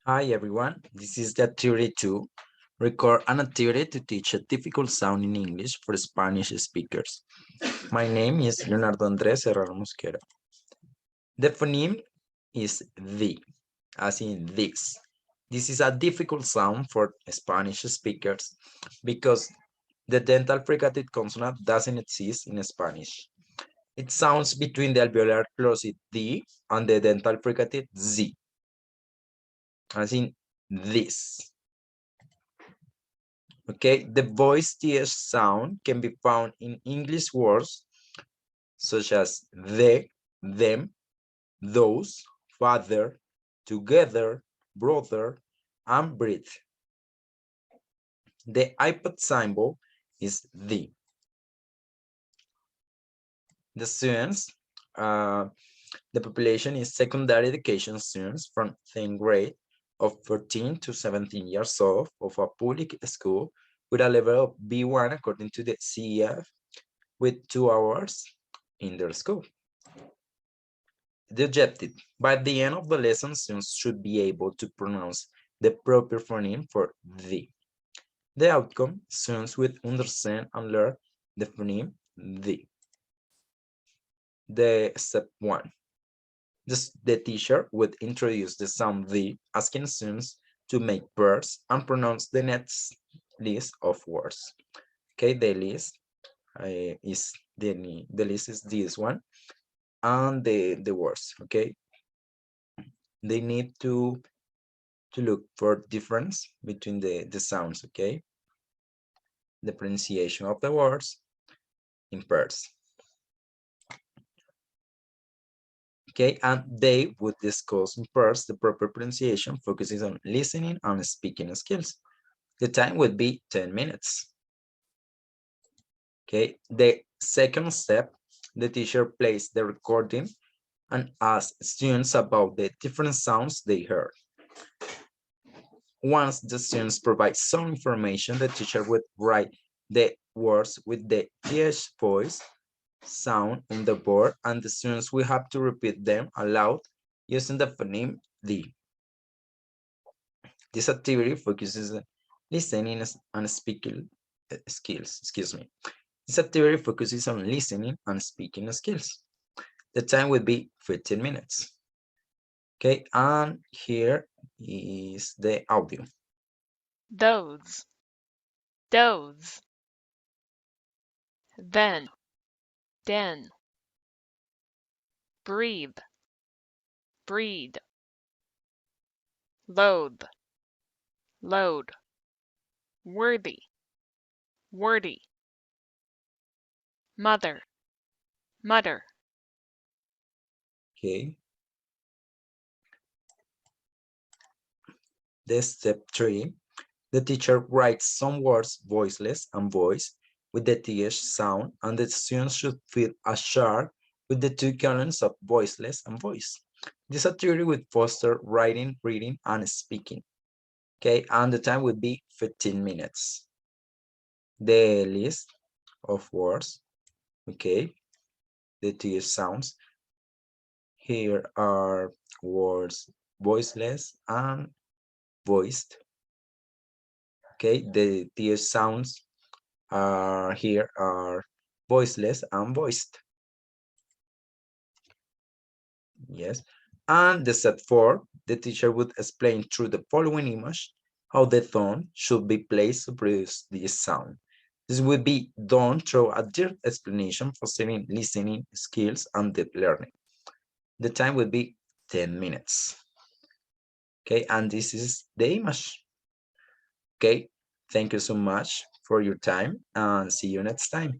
Hi everyone, this is the activity 2. Record an activity to teach a difficult sound in English for Spanish speakers. My name is Leonardo Andrés Herrera Mosquera. The phoneme is the, as in this. This is a difficult sound for Spanish speakers because the dental fricative consonant doesn't exist in Spanish. It sounds between the alveolar plosive D and the dental fricative Z, as in this. Okay, the voice th sound can be found in English words such as them, those, father, together, brother, and breathe. The iPod symbol is the. The students, the population is secondary education students from 10th grade of 14 to 17 years old of a public school with a level of B1 according to the CEF with 2 hours in their school. The objective, by the end of the lesson, students should be able to pronounce the proper phoneme for the. The outcome, students will understand and learn the phoneme the. The step 1. The teacher would introduce the sound the, asking students to make pairs and pronounce the next list of words. Okay, the list is the list is this one, and the words. Okay, they need to look for difference between the sounds. Okay, the pronunciation of the words in pairs. Okay, and they would discuss in pairs the proper pronunciation, focusing on listening and speaking skills. The time would be 10 minutes. Okay, the second step, the teacher plays the recording and asks students about the different sounds they heard. Once the students provide some information, the teacher would write the words with the th voice sound on the board, and the students will have to repeat them aloud using the phoneme D. This activity focuses on listening and speaking skills. Excuse me. This activity focuses on listening and speaking skills. The time will be 15 minutes. Okay, and here is the audio. Those, those, then, breathe, breed, loathe, load, worthy, wordy, mother, mutter. Okay. The step 3, the teacher writes some words voiceless and voiced with the th sound, and the students should fill a chart with the 2 columns of voiceless and voiced. This activity would foster writing, reading, and speaking. Okay, and the time would be 15 minutes. The list of words, okay, the th sounds. Here are words voiceless and voiced. Okay, the th sounds here are voiceless and voiced. Yes. And the set 4, the teacher would explain through the following image how the tone should be placed to produce this sound. This will be done through a direct explanation for saving listening skills and deep learning. The time will be 10 minutes. Okay, and this is the image. Okay, thank you so much for your time and see you next time.